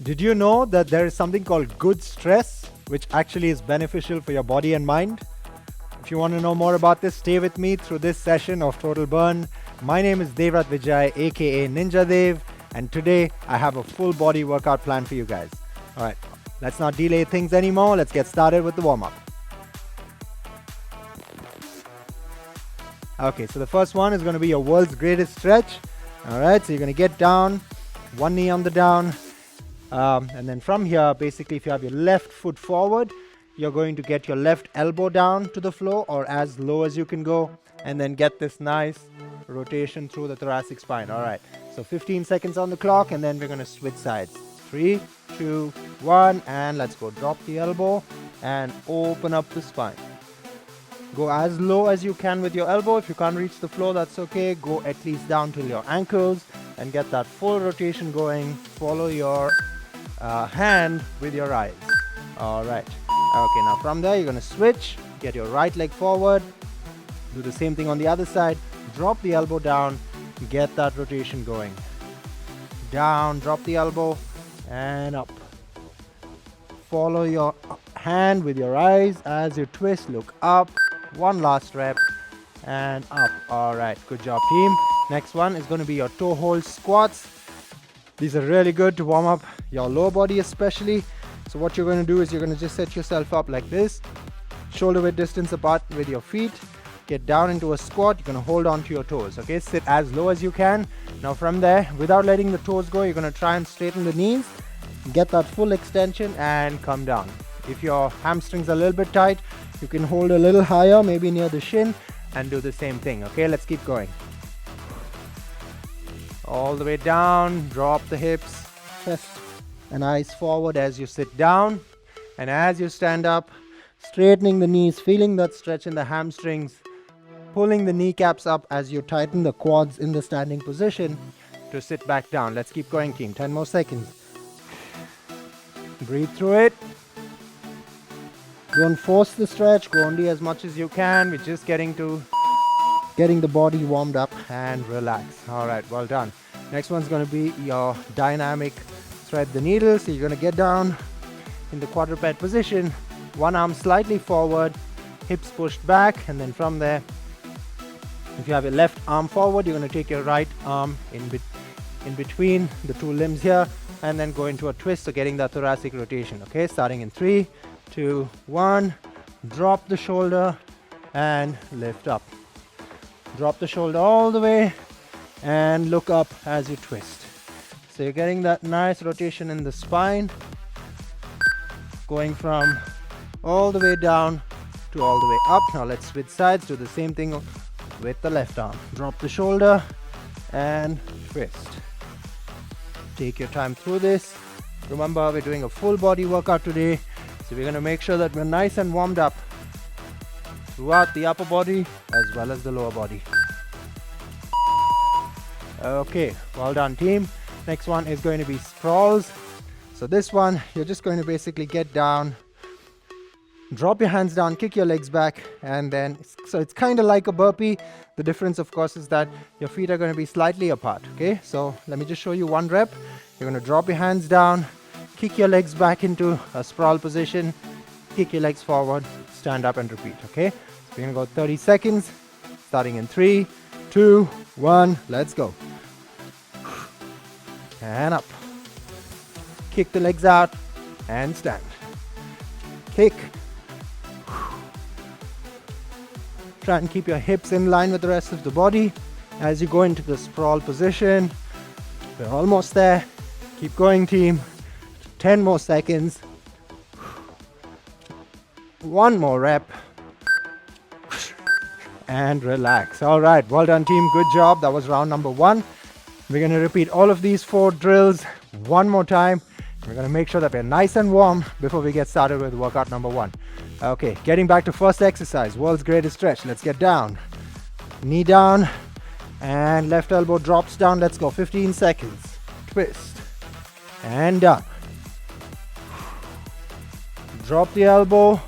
Did you know that there is something called good stress, which actually is beneficial for your body and mind? If you want to know more about this, stay with me through this session of Total Burn. My name is Devrat Vijay, aka Ninja Dev, and today I have a full body workout plan for you guys. Alright, let's not delay things anymore. Let's get started with the warm-up. Okay, so the first one is going to be your world's greatest stretch. Alright, so you're going to get down, one knee on the down, and then from here, basically if you have your left foot forward, you're going to get your left elbow down to the floor or as low as you can go, and then get this nice rotation through the thoracic spine. Alright, so 15 seconds on the clock, and then we're going to switch sides. 3, 2, 1, and let's go. Drop the elbow and open up the spine. Go as low as you can with your elbow. If you can't reach the floor, that's okay. Go at least down till your ankles and get that full rotation going. Follow your hand with your eyes. Alright. Okay, now from there, you're going to switch. Get your right leg forward. Do the same thing on the other side. Drop the elbow down. Get that rotation going. Down, drop the elbow, and up. Follow your hand with your eyes as you twist. Look up. One last rep and up. Alright, good job team. Next one is going to be your toe hold squats. These are really good to warm up your lower body especially. So what you're going to do is you're going to just set yourself up like this, shoulder width distance apart with your feet. Get down into a squat. You're going to hold on to your toes. Okay, sit as low as you can. Now from there, without letting the toes go, you're going to try and straighten the knees, get that full extension and come down. If your hamstrings are a little bit tight, you can hold a little higher, maybe near the shin, and do the same thing. Okay, let's keep going. All the way down, drop the hips, chest and eyes forward as you sit down. And as you stand up, straightening the knees, feeling that stretch in the hamstrings, pulling the kneecaps up as you tighten the quads in the standing position to sit back down. Let's keep going, team. 10 more seconds. Breathe through it. Don't force the stretch, go only as much as you can. We're just getting the body warmed up and relax. Alright, well done. Next one's going to be your dynamic thread the needle. So you're going to get down in the quadruped position, one arm slightly forward, hips pushed back, and then from there, if you have your left arm forward, you're going to take your right arm in between the two limbs here, and then go into a twist, so getting that thoracic rotation. Okay, starting in 3, 2, 1, drop the shoulder and lift up. Drop the shoulder all the way and look up as you twist. So you're getting that nice rotation in the spine, going from all the way down to all the way up. Now let's switch sides, do the same thing with the left arm. Drop the shoulder and twist. Take your time through this. Remember, we're doing a full body workout today. So we're going to make sure that we're nice and warmed up throughout the upper body as well as the lower body. Okay, well done team. Next one is going to be sprawls. So this one, you're just going to basically get down, drop your hands down, kick your legs back, and then, so it's kind of like a burpee. The difference of course is that your feet are going to be slightly apart. Okay, so let me just show you one rep. You're going to drop your hands down, kick your legs back into a sprawl position, kick your legs forward, stand up and repeat. Okay, so we're going to go 30 seconds, starting in 3, 2, 1, let's go. And up. Kick the legs out and stand. Kick. Try and keep your hips in line with the rest of the body as you go into the sprawl position. We're almost there. Keep going team. 10 more seconds. One more rep. And relax. Alright, well done team. Good job. That was round number 1. We're going to repeat all of these 4 drills one more time. We're going to make sure that we're nice and warm before we get started with workout number 1. Okay, getting back to first exercise, world's greatest stretch. Let's get down. Knee down and left elbow drops down. Let's go. 15 seconds. Twist and down. Drop the elbow.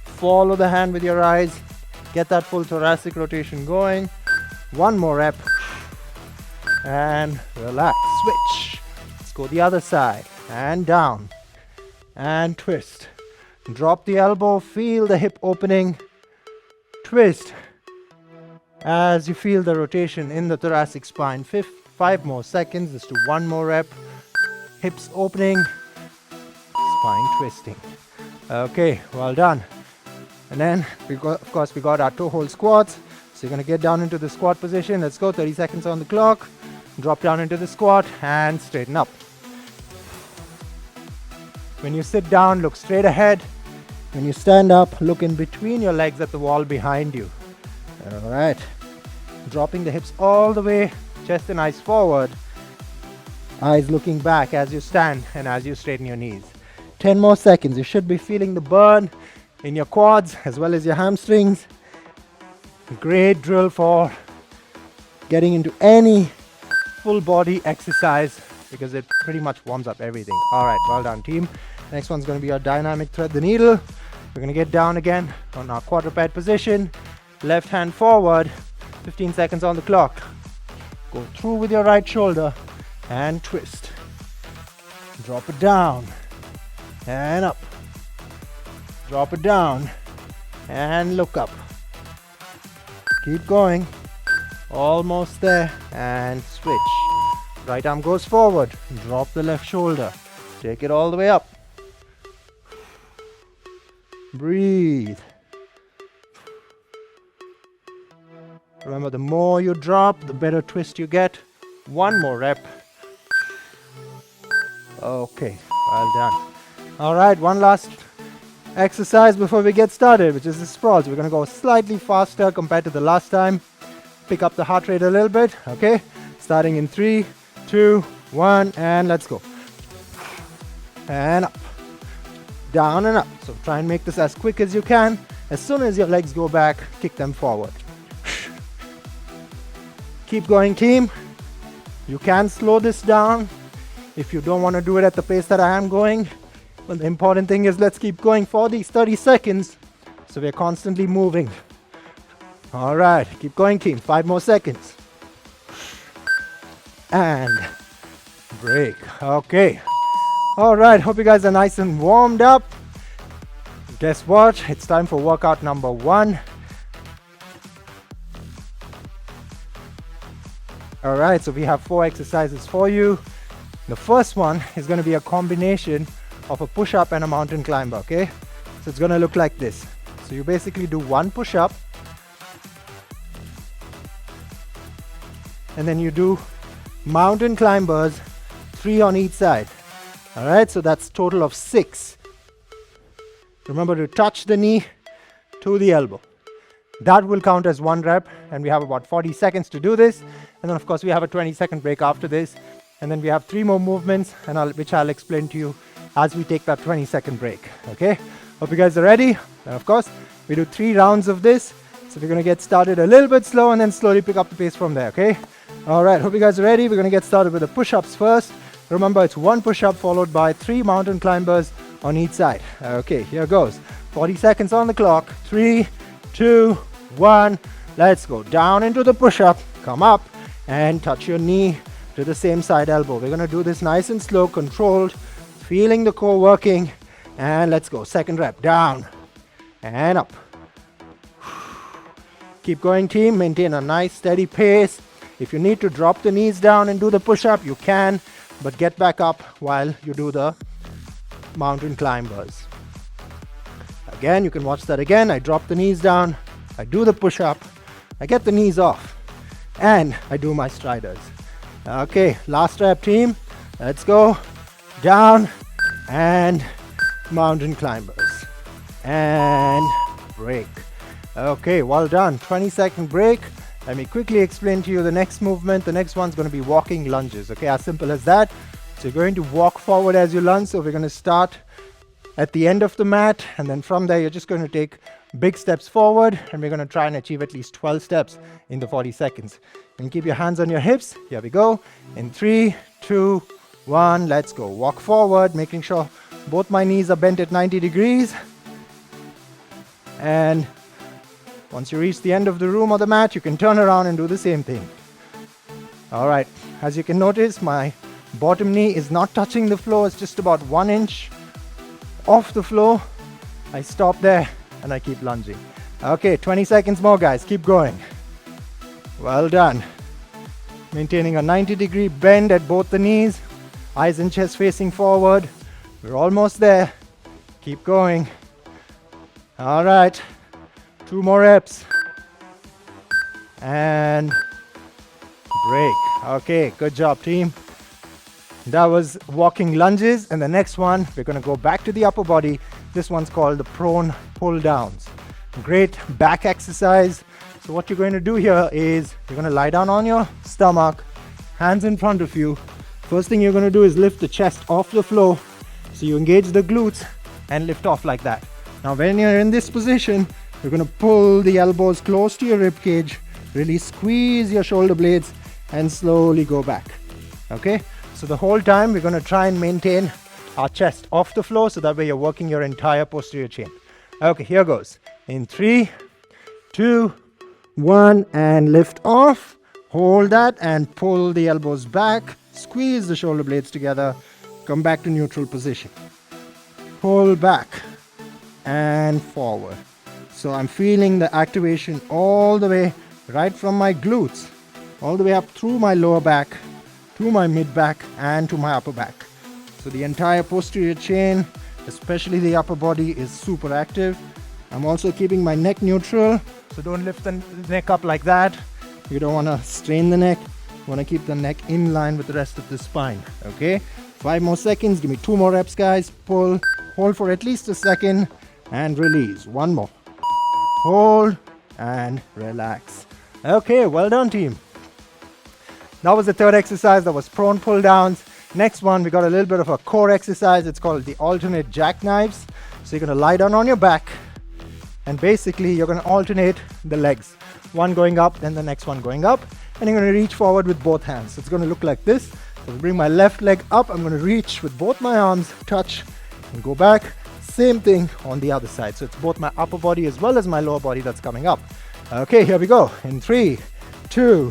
Follow the hand with your eyes. Get that full thoracic rotation going. One more rep. And relax. Switch. Let's go the other side. and down, and twist. Drop the elbow, feel the hip opening, twist as you feel the rotation in the thoracic spine. 5 more seconds. Let's do one more rep. Hips opening, spine twisting. Okay, well done. And then of course we got our toe hold squats. So you're going to get down into the squat position. Let's go. 30 seconds on the clock. Drop down into the squat and straighten up. When you sit down, look straight ahead. When you stand up, look in between your legs at the wall behind you. All right. Dropping the hips all the way, chest and eyes forward. Eyes looking back as you stand and as you straighten your knees. 10 more seconds. You should be feeling the burn in your quads as well as your hamstrings. Great drill for getting into any full body exercise because it pretty much warms up everything. All right, well done, team. Next one's going to be our dynamic thread the needle. We're going to get down again on our quadruped position. Left hand forward, 15 seconds on the clock. Go through with your right shoulder and twist. Drop it down and up. Drop it down and look up. Keep going. Almost there and switch. Right arm goes forward. Drop the left shoulder. Take it all the way up. Breathe. Remember, the more you drop, the better twist you get. One more rep. Okay, well done. All right, one last exercise before we get started, which is the sprawls. We're going to go slightly faster compared to the last time. Pick up the heart rate a little bit, okay? Starting in 3, 2, 1, and let's go. And up. Down and up. So try and make this as quick as you can. As soon as your legs go back, kick them forward. Keep going, team. You can slow this down if you don't want to do it at the pace that I am going. But the important thing is let's keep going for these 30 seconds so we're constantly moving. All right, keep going, team. 5 more seconds. And break. Okay. All right, hope you guys are nice and warmed up. Guess what? It's time for workout number 1. All right, so we have 4 exercises for you. The first one is going to be a combination of a push-up and a mountain climber, okay? So it's going to look like this. So you basically do 1 push-up, and then you do mountain climbers, 3 on each side. All right, so that's total of 6. Remember to touch the knee to the elbow. That will count as 1 rep, and we have about 40 seconds to do this. And then of course we have a 20-second break after this. And then we have 3 more movements, which I'll explain to you as we take that 20-second break, okay? Hope you guys are ready. And of course, we do 3 rounds of this. So we're gonna get started a little bit slow and then slowly pick up the pace from there, okay? All right, hope you guys are ready. We're gonna get started with the push-ups first. Remember, it's 1 push-up followed by 3 mountain climbers on each side. Okay, here goes. 40 seconds on the clock. 3, 2, 1. Let's go. Down into the push-up. Come up and touch your knee to the same side elbow. We're going to do this nice and slow, controlled, feeling the core working. And let's go. Second rep. Down and up. Keep going, team. Maintain a nice, steady pace. If you need to drop the knees down and do the push-up, you can. But get back up while you do the mountain climbers. Again, you can watch that again. I drop the knees down. I do the push-up. I get the knees off. And I do my striders. Okay, last rep, team. Let's go. Down and mountain climbers. And break. Okay, well done. 20-second break. Let me quickly explain to you the next movement. The next one's going to be walking lunges. Okay, as simple as that. So you're going to walk forward as you lunge. So we're going to start at the end of the mat. And then from there, you're just going to take big steps forward. And we're going to try and achieve at least 12 steps in the 40 seconds. And keep your hands on your hips. Here we go. In 3, 2, 1. Let's go. Walk forward, making sure both my knees are bent at 90 degrees. And once you reach the end of the room or the mat, you can turn around and do the same thing. All right. As you can notice, my Bottom knee is not touching the floor, it's just about 1 inch off the floor. I stop there and I keep lunging. Okay, 20 seconds more, guys. Keep going. Well done. Maintaining a 90-degree bend at both the knees. Eyes and chest facing forward. We're almost there. Keep going. All right. 2 more reps. And break. Okay, good job, team. That was walking lunges. And the next one, we're going to go back to the upper body. This one's called the prone pull downs. Great back exercise. So what you're going to do here is you're going to lie down on your stomach, hands in front of you. First thing you're going to do is lift the chest off the floor. So you engage the glutes and lift off like that. Now when you're in this position, you're going to pull the elbows close to your rib cage, really squeeze your shoulder blades and slowly go back. Okay? So the whole time we're going to try and maintain our chest off the floor so that way you're working your entire posterior chain. Okay, here goes. In 3, 2, 1, and lift off. Hold that and pull the elbows back. Squeeze the shoulder blades together. Come back to neutral position. Pull back and forward. So I'm feeling the activation all the way right from my glutes, all the way up through my lower back, to my mid back, and to my upper back. So the entire posterior chain, especially the upper body, is super active. I'm also keeping my neck neutral, so don't lift the neck up like that. You don't want to strain the neck. You want to keep the neck in line with the rest of the spine. Okay, 5 more seconds. Give me 2 more reps, guys. Pull, hold for at least a second, and release. 1 more. Hold and relax. Okay, well done, team. That was the third exercise. That was prone pull downs. Next one, we got a little bit of a core exercise. It's called the alternate jackknives. So you're going to lie down on your back. And basically, you're going to alternate the legs. One going up, then the next one going up. And you're going to reach forward with both hands. So it's going to look like this. So I'll bring my left leg up. I'm going to reach with both my arms, touch, and go back. Same thing on the other side. So it's both my upper body as well as my lower body that's coming up. Okay, here we go. In 3, 2,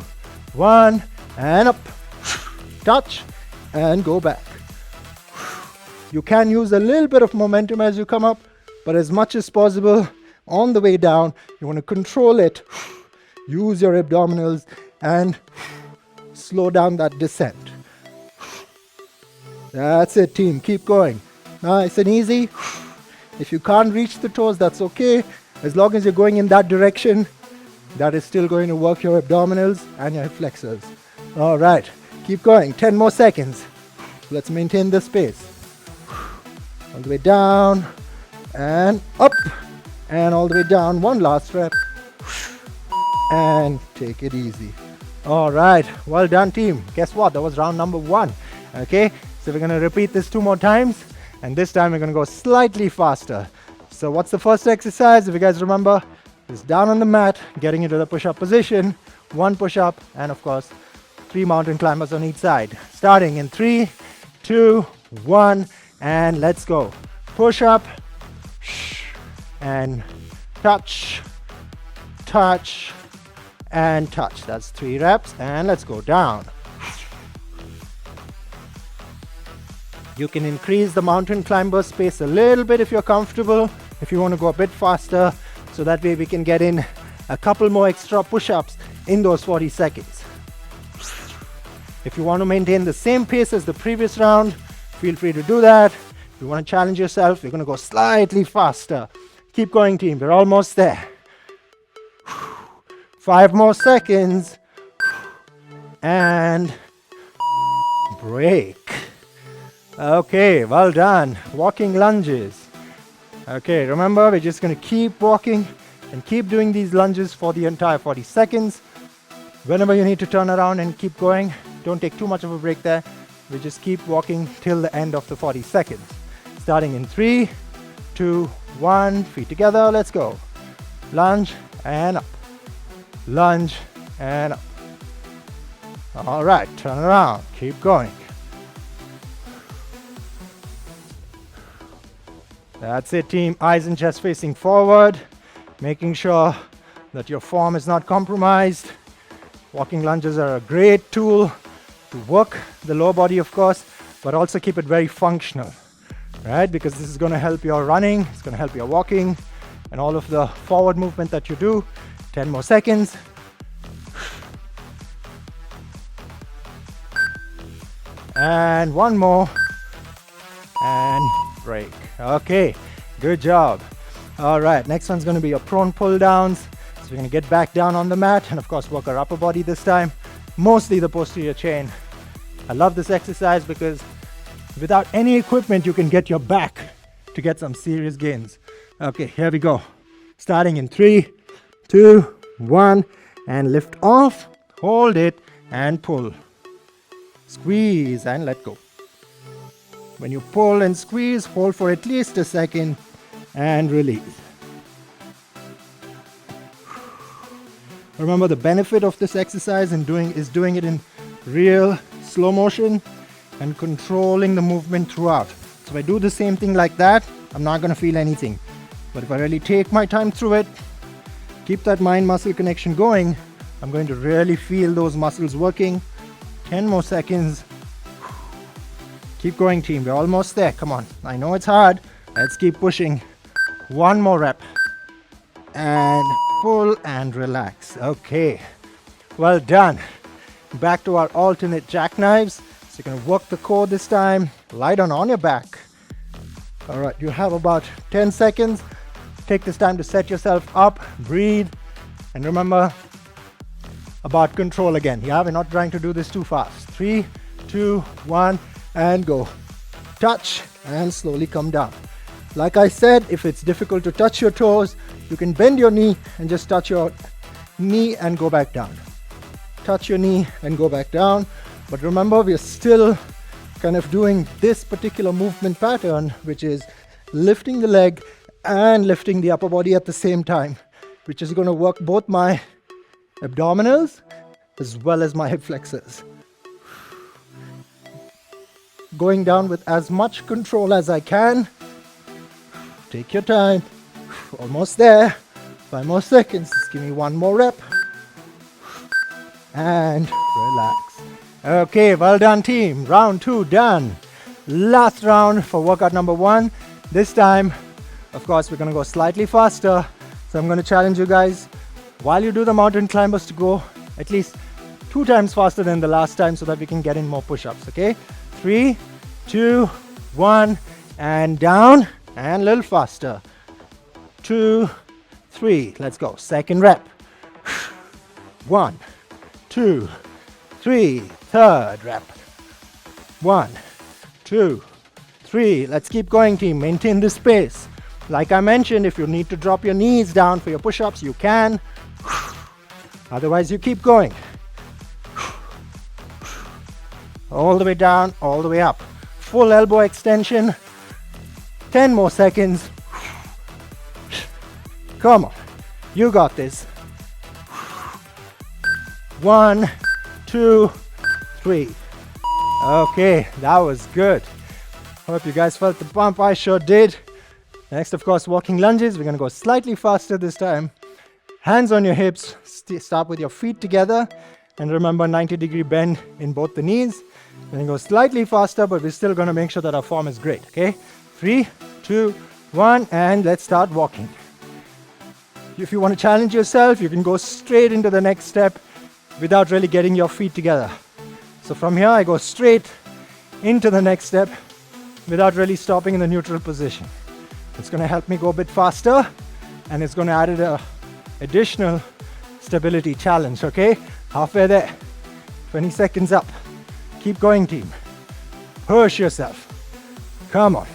1, and up. Touch, and go back. You can use a little bit of momentum as you come up, but as much as possible, on the way down, you want to control it. Use your abdominals and slow down that descent. That's it, team. Keep going. Nice and easy. If you can't reach the toes, that's okay. As long as you're going in that direction, that is still going to work your abdominals and your hip flexors. All right. Keep going. 10 more seconds. Let's maintain this pace. All the way down and up. And all the way down. 1 last rep. And take it easy. All right. Well done, team. Guess what? That was round number 1. Okay. So we're going to repeat this 2 more times. And this time we're going to go slightly faster. So what's the first exercise? If you guys remember, is down on the mat, getting into the push-up position. 1 push-up. And of course, 3 mountain climbers on each side. Starting in 3, 2, 1. And let's go. Push up. And touch, touch, and touch. That's 3 reps. And let's go down. You can increase the mountain climber pace a little bit if you're comfortable. If you want to go a bit faster, so that way we can get in a couple more extra push-ups in those 40 seconds. If you want to maintain the same pace as the previous round, feel free to do that. If you want to challenge yourself, you're going to go slightly faster. Keep going, team. We're almost there. 5 more seconds. And break. Okay, well done. Walking lunges. Okay, remember, we're just going to keep walking and keep doing these lunges for the entire 40 seconds. Whenever you need to turn around and keep going, don't take too much of a break there. We just keep walking till the end of the 40 seconds. Starting in 3, 2, 1. Feet together. Let's go. Lunge and up. Lunge and up. All right, turn around. Keep going. That's it, team. Eyes and chest facing forward, making sure that your form is not compromised. Walking lunges are a great tool to work the lower body, of course, but also keep it very functional, right? Because this is going to help your running, it's going to help your walking, and all of the forward movement that you do. 10 more seconds. And one more. And break. Okay, good job. All right, next one's going to be your prone pull downs. So we're going to get back down on the mat and of course work our upper body this time, mostly the posterior chain. I love this exercise because without any equipment you can get your back to get some serious gains. Okay, here we go. Starting in 3, 2, 1, and lift off, hold it and pull. Squeeze and let go. When you pull and squeeze, hold for at least a second and release. Remember, the benefit of this exercise is doing it in real slow motion and controlling the movement throughout. So if I do the same thing like that, I'm not going to feel anything. But if I really take my time through it, keep that mind-muscle connection going, I'm going to really feel those muscles working. 10 more seconds. Keep going, team. We're almost there. Come on. I know it's hard. Let's keep pushing. One more rep. And pull and relax. Okay. Well done. Back to our alternate jackknives. So you're going to work the core this time. Lie down on your back. All right. You have about 10 seconds. Take this time to set yourself up. Breathe. And remember about control again. Yeah, we're not trying to do this too fast. 3, 2, 1, and go. Touch and slowly come down. Like I said, if it's difficult to touch your toes, you can bend your knee and just touch your knee and go back down. Touch your knee and go back down. But remember, we're still kind of doing this particular movement pattern, which is lifting the leg and lifting the upper body at the same time, which is going to work both my abdominals as well as my hip flexors. Going down with as much control as I can. Take your time. Almost there. 5 more seconds. Just give me one more rep. And relax. Okay, well done, team. Round 2 done. Last round for workout number 1. This time, of course, we're going to go slightly faster. So I'm going to challenge you guys, while you do the mountain climbers, to go at least 2 times faster than the last time so that we can get in more push-ups, okay? 3, 2, 1, and down, and a little faster. 2, 3, let's go. Second rep. 1, 2, 3, third rep. 1, 2, 3. Let's keep going, team. Maintain this pace. Like I mentioned, if you need to drop your knees down for your push-ups, you can. Otherwise, you keep going. All the way down, all the way up. Full elbow extension. 10 more seconds. Come on. You got this. 1, 2, 3. Okay, that was good. Hope you guys felt the pump. I sure did. Next, of course, walking lunges. We're going to go slightly faster this time. Hands on your hips. Start with your feet together. And remember, 90-degree bend in both the knees. We're going to go slightly faster, but we're still going to make sure that our form is great. Okay? 3, 2, 1, and let's start walking. If you want to challenge yourself, you can go straight into the next step without really getting your feet together. So from here, I go straight into the next step without really stopping in the neutral position. It's going to help me go a bit faster, and it's going to add an additional stability challenge, okay? Halfway there. 20 seconds up. Keep going, team. Push yourself. Come on.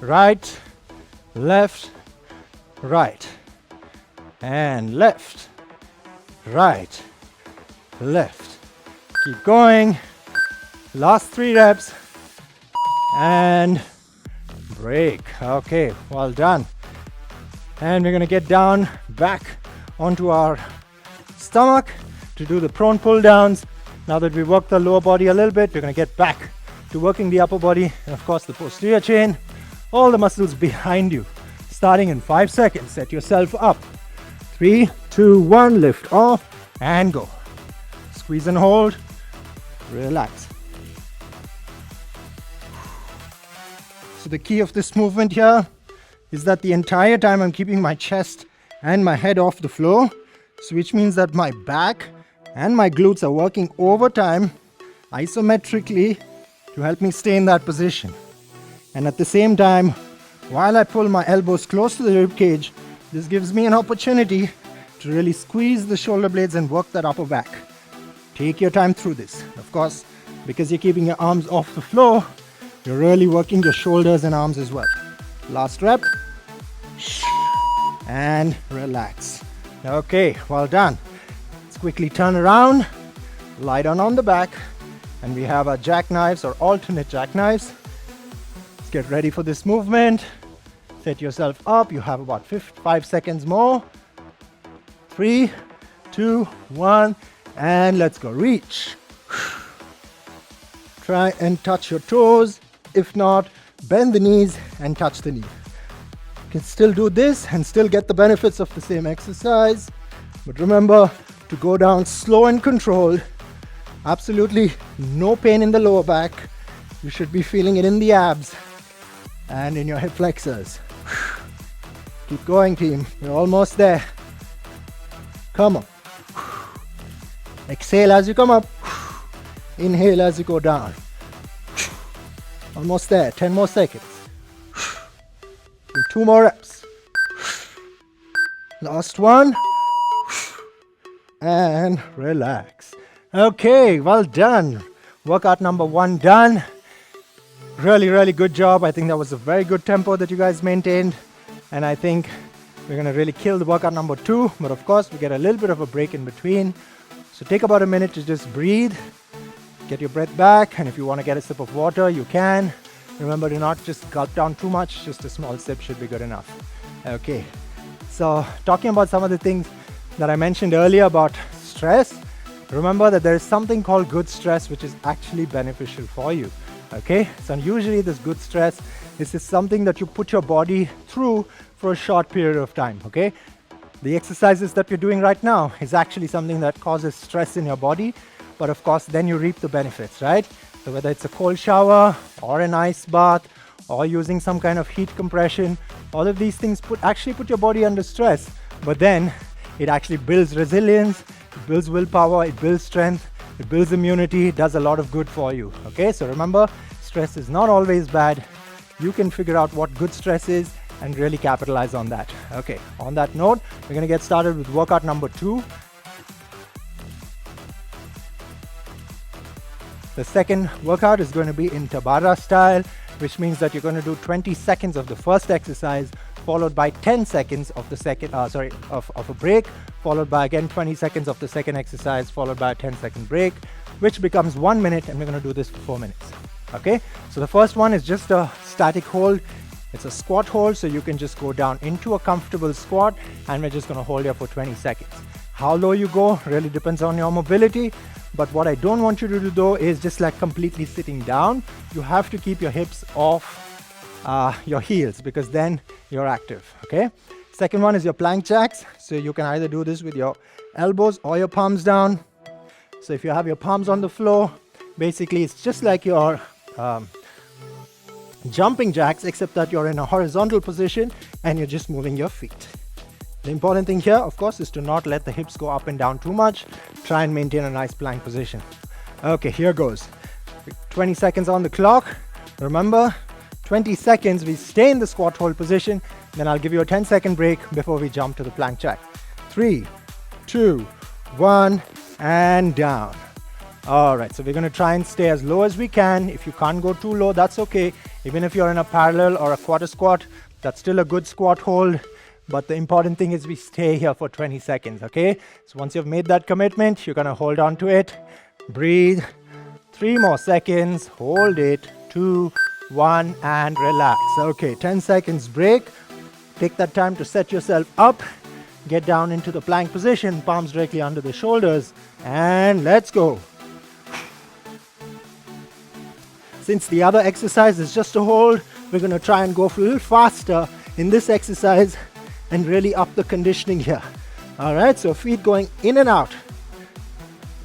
Right, left, right. And left, right, left. Keep going. Last 3 reps. And break. Okay, well done. And we're going to get down back onto our stomach to do the prone pull downs. Now that we worked the lower body a little bit, we're going to get back to working the upper body and of course the posterior chain, all the muscles behind you. Starting in 5 seconds, set yourself up. 3, 2, 1, lift off and go. Squeeze and hold. relax. So the key of this movement here is that the entire time I'm keeping my chest and my head off the floor, so which means that my back and my glutes are working overtime isometrically to help me stay in that position. And at the same time, while I pull my elbows close to the rib cage, this gives me an opportunity to really squeeze the shoulder blades and work that upper back. Take your time through this. Of course, because you're keeping your arms off the floor, you're really working your shoulders and arms as well. Last rep. And relax. Okay, well done. Let's quickly turn around, lie down on the back, and we have our jackknives or alternate jackknives. Let's get ready for this movement. Set yourself up. You have about 5 seconds more. 3, 2, 1, and let's go. Reach. Try and touch your toes. If not, bend the knees and touch the knee. You can still do this and still get the benefits of the same exercise. But remember to go down slow and controlled. Absolutely no pain in the lower back. You should be feeling it in the abs and in your hip flexors. Keep going, team. You're almost there. Come on. Exhale as you come up. Inhale as you go down. Almost there. 10 more seconds. Do 2 more reps. Last one. And relax. Okay, well done. Workout number 1 done. Really good job. I think that was a very good tempo that you guys maintained. And I think we're going to really kill the workout number 2. But of course, we get a little bit of a break in between. So take about a minute to just breathe. Get your breath back. And if you want to get a sip of water, you can. Remember to not just gulp down too much. Just a small sip should be good enough. Okay. So talking about some of the things that I mentioned earlier about stress. Remember that there is something called good stress, which is actually beneficial for you. Okay, so usually this good stress is something that you put your body through for a short period of time. Okay, the exercises that you're doing right now is actually something that causes stress in your body, but of course then you reap the benefits, right? So whether it's a cold shower or an ice bath or using some kind of heat compression, all of these things actually put your body under stress, but then it actually builds resilience, it builds willpower, it builds strength, it builds immunity, it does a lot of good for you. Okay, so remember, stress is not always bad. You can figure out what good stress is and really capitalize on that. Okay, on that note, we're going to get started with workout number 2. The second workout is going to be in Tabata style, which means that you're going to do 20 seconds of the first exercise, followed by 10 seconds of the second, of a break, followed by again 20 seconds of the second exercise, followed by a 10-second break, which becomes 1 minute, and we're going to do this for 4 minutes. Okay, so the first one is just a static hold. It's a squat hold, so you can just go down into a comfortable squat, and we're just going to hold here for 20 seconds. How low you go really depends on your mobility, but what I don't want you to do though is just like completely sitting down. You have to keep your hips off your heels, because then you're active. Okay, second one is your plank jacks. So you can either do this with your elbows or your palms down. So if you have your palms on the floor, basically it's just like your jumping jacks, except that you're in a horizontal position and you're just moving your feet. The important thing here, of course, is to not let the hips go up and down too much. Try and maintain a nice plank position. Okay, here goes. 20 seconds on the clock. Remember, 20 seconds we stay in the squat hold position, then I'll give you a 10-second break before we jump to the plank jack. 3, 2, 1, and down. All right, so we're going to try and stay as low as we can. If you can't go too low, that's okay. Even if you're in a parallel or a quarter squat, that's still a good squat hold. But the important thing is we stay here for 20 seconds, okay? So once you've made that commitment, you're going to hold on to it. Breathe. 3 more seconds. Hold it. 2, 1, and relax. Okay, 10 seconds break. Take that time to set yourself up. Get down into the plank position, palms directly under the shoulders, and let's go. Since the other exercise is just a hold, we're going to try and go a little faster in this exercise and really up the conditioning here. All right, so feet going in and out.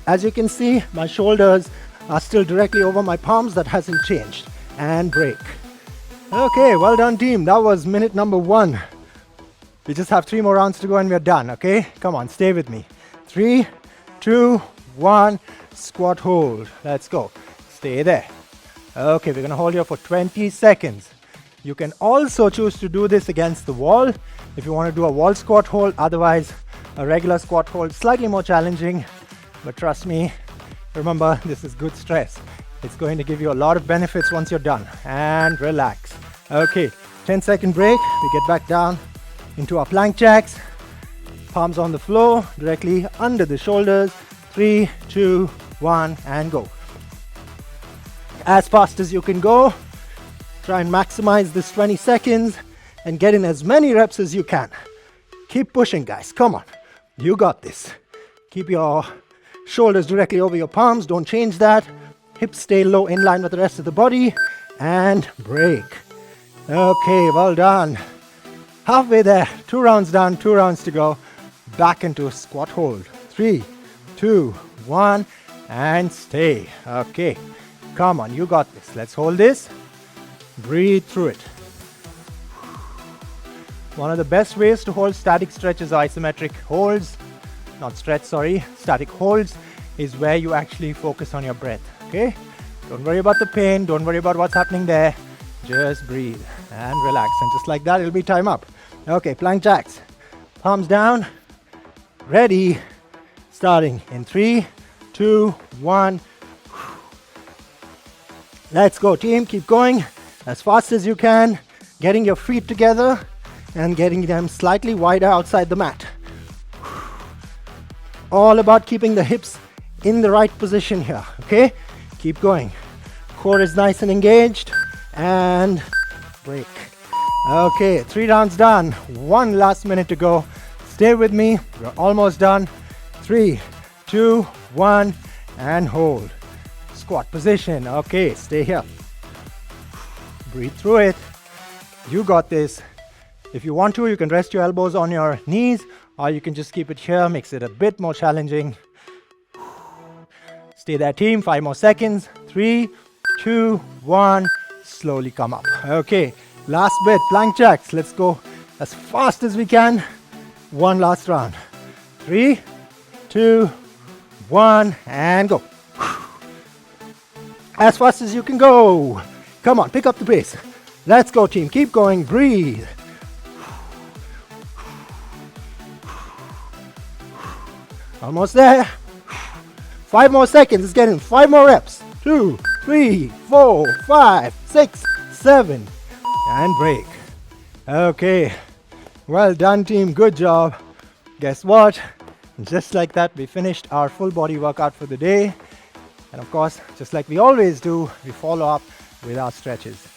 As you can see, my shoulders are still directly over my palms. That hasn't changed. And break. Okay, well done team. That was minute number 1. We just have 3 more rounds to go and we're done, okay? Come on, stay with me. 3, 2, 1, squat hold. Let's go. Stay there. Okay, we're gonna hold here for 20 seconds. You can also choose to do this against the wall if you want to do a wall squat hold. Otherwise, a regular squat hold, slightly more challenging, but trust me, remember, this is good stress. It's going to give you a lot of benefits once you're done. And relax. Okay, 10-second break. We get back down into our plank jacks. Palms on the floor, directly under the shoulders. 3, 2, 1, and go. As fast as you can go. Try and maximize this 20 seconds and get in as many reps as you can. Keep pushing, guys. Come on. You got this. Keep your shoulders directly over your palms. Don't change that. Hips stay low in line with the rest of the body. And break. Okay, well done. Halfway there. 2 rounds done, 2 rounds to go. Back into squat hold. 3, 2, 1, and stay. Okay. Come on, you got this. Let's hold this. Breathe through it. One of the best ways to hold static stretches or isometric holds, not stretch, sorry, static holds, is where you actually focus on your breath, okay? Don't worry about the pain, don't worry about what's happening there. Just breathe and relax. And just like that, it'll be time up. Okay, plank jacks. Palms down. Ready. Starting in 3, 2, 1. Let's go, team. Keep going as fast as you can, getting your feet together and getting them slightly wider outside the mat. All about keeping the hips in the right position here, okay? Keep going. Core is nice and engaged, and break. Okay, 3 rounds done. 1 last minute to go. Stay with me. We're almost done. 3, 2, 1, and hold. Squat position. Okay, stay here. Breathe through it. You got this. If you want to, you can rest your elbows on your knees, or you can just keep it here. Makes it a bit more challenging. Stay there, team. 5 more seconds. 3, 2, 1. Slowly come up. Okay, last bit. Plank jacks. Let's go as fast as we can. 1 last round. 3, 2, 1, and go. As fast as you can go. Come on, pick up the pace. Let's go, team. Keep going. Breathe. Almost there. 5 more seconds. Let's get in. 5 more reps. 2, 3, 4, 5, 6, 7. And break. Okay. Well done, team. Good job. Guess what? Just like that, we finished our full body workout for the day. And of course, just like we always do, we follow up with our stretches.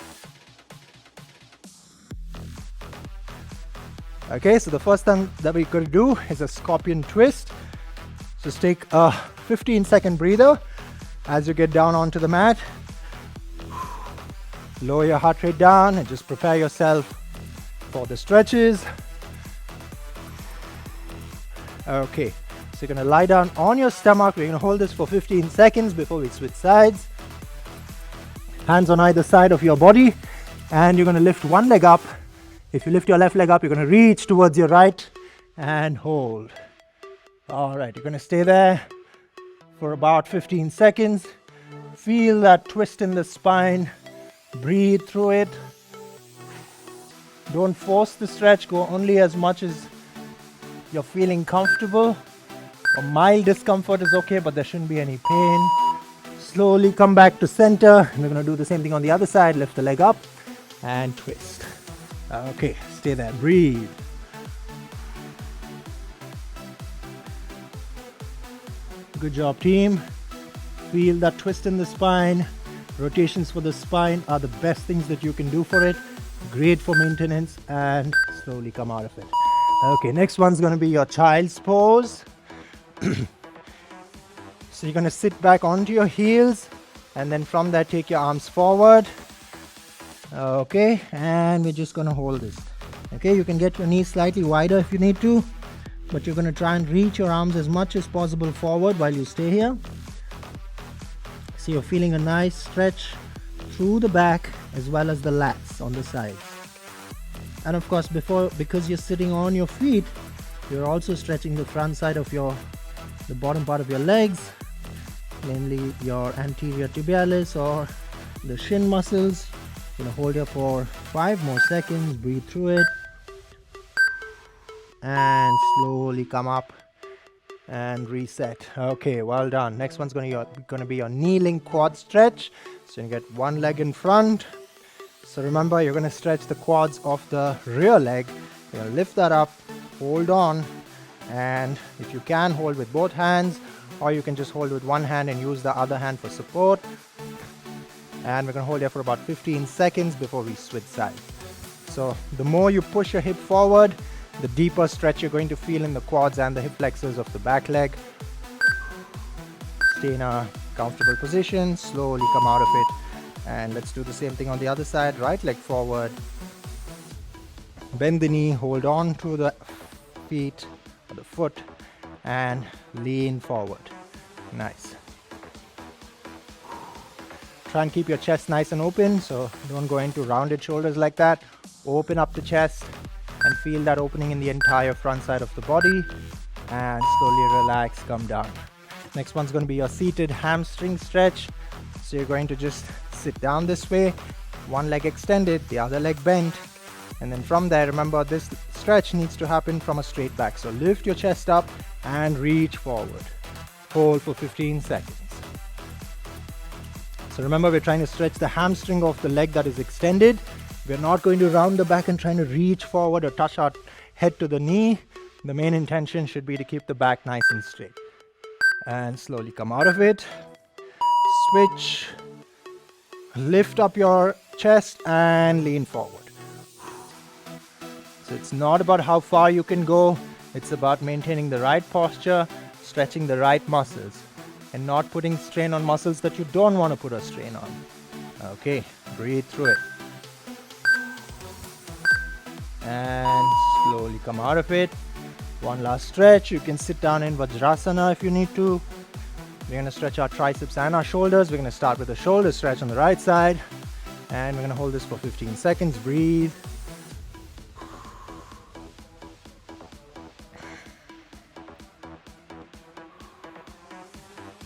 Okay, so the first thing that we could do is a scorpion twist. Just take a 15-second breather as you get down onto the mat. Lower your heart rate down and just prepare yourself for the stretches. Okay, so you're going to lie down on your stomach. We're going to hold this for 15 seconds before we switch sides. Hands on either side of your body, and you're going to lift one leg up. If you lift your left leg up, you're going to reach towards your right and hold. All right, you're going to stay there for about 15 seconds. Feel that twist in the spine. Breathe through it. Don't force the stretch. Go only as much as you're feeling comfortable. A mild discomfort is okay, but there shouldn't be any pain. Slowly come back to center. We're going to do the same thing on the other side. Lift the leg up and twist. Okay, stay there. Breathe. Good job, team. Feel that twist in the spine. Rotations for the spine are the best things that you can do for it. Great for maintenance, and slowly come out of it. Okay, next one's going to be your child's pose. So you're going to sit back onto your heels, and then from there take your arms forward. Okay, and we're just going to hold this. Okay, you can get your knees slightly wider if you need to, but you're going to try and reach your arms as much as possible forward while you stay here. So you're feeling a nice stretch through the back as well as the lats on the sides. And of course, because you're sitting on your feet, you're also stretching the front side of the bottom part of your legs, namely your anterior tibialis or the shin muscles. You're gonna hold here for 5 more seconds, breathe through it, and slowly come up and reset. Okay, well done. Next one's gonna be your kneeling quad stretch. So you get one leg in front. So remember, you're gonna stretch the quads of the rear leg. You're gonna lift that up, hold on, and if you can, hold with both hands, or you can just hold with one hand and use the other hand for support. And we're gonna hold here for about 15 seconds before we switch sides. So the more you push your hip forward, the deeper stretch you're going to feel in the quads and the hip flexors of the back leg. Stay in a comfortable position, slowly come out of it. And let's do the same thing on the other side. Right leg forward, bend the knee, hold on to the feet or the foot, and lean forward. Nice. Try and keep your chest nice and open, so don't go into rounded shoulders like that. Open up the chest and feel that opening in the entire front side of the body, and slowly relax, come down. Next one's going to be your seated hamstring stretch. So you're going to just sit down this way, one leg extended, the other leg bent, and then from there, remember, this stretch needs to happen from a straight back. So lift your chest up and reach forward. Hold for 15 seconds. So remember, we're trying to stretch the hamstring of the leg that is extended. We're not going to round the back and trying to reach forward or touch our head to the knee. The main intention should be to keep the back nice and straight. And slowly come out of it. Switch. Lift up your chest and lean forward. So it's not about how far you can go. It's about maintaining the right posture, stretching the right muscles, and not putting strain on muscles that you don't want to put a strain on. Okay, breathe through it. And slowly come out of it. One last stretch. You can sit down in Vajrasana if you need to. We're going to stretch our triceps and our shoulders. We're going to start with the shoulder stretch on the right side. And we're going to hold this for 15 seconds. Breathe.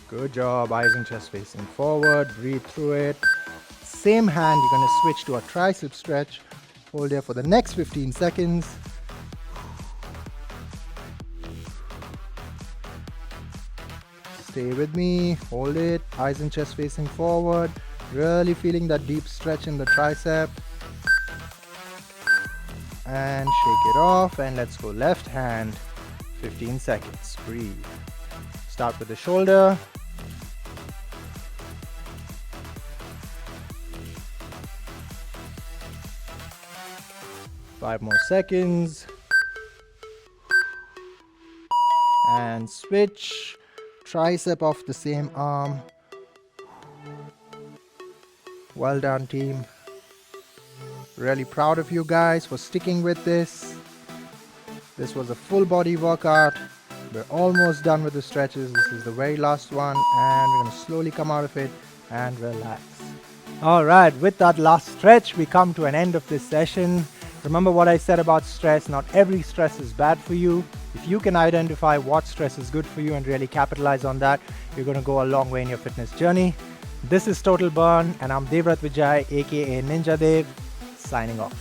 Good job. Eyes and chest facing forward. Breathe through it. Same hand, you're going to switch to a tricep stretch. Hold there for the next 15 seconds. Stay with me. Hold it. Eyes and chest facing forward. Really feeling that deep stretch in the tricep. And shake it off. And let's go left hand. 15 seconds. Breathe. Start with the shoulder. Five more seconds. And switch. Tricep off the same arm. Well done, team. Really proud of you guys for sticking with this. This was a full body workout. We're almost done with the stretches. This is the very last one, and we're going to slowly come out of it and relax. All right, with that last stretch, we come to an end of this session. Remember what I said about stress. Not every stress is bad for you. If you can identify what stress is good for you and really capitalize on that, you're going to go a long way in your fitness journey. This is Total Burn, and I'm Devrat Vijay, aka Ninja Dev, signing off.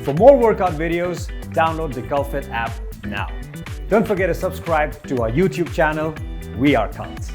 For more workout videos, download the CultFit app now. Don't forget to subscribe to our YouTube channel. We are Cult.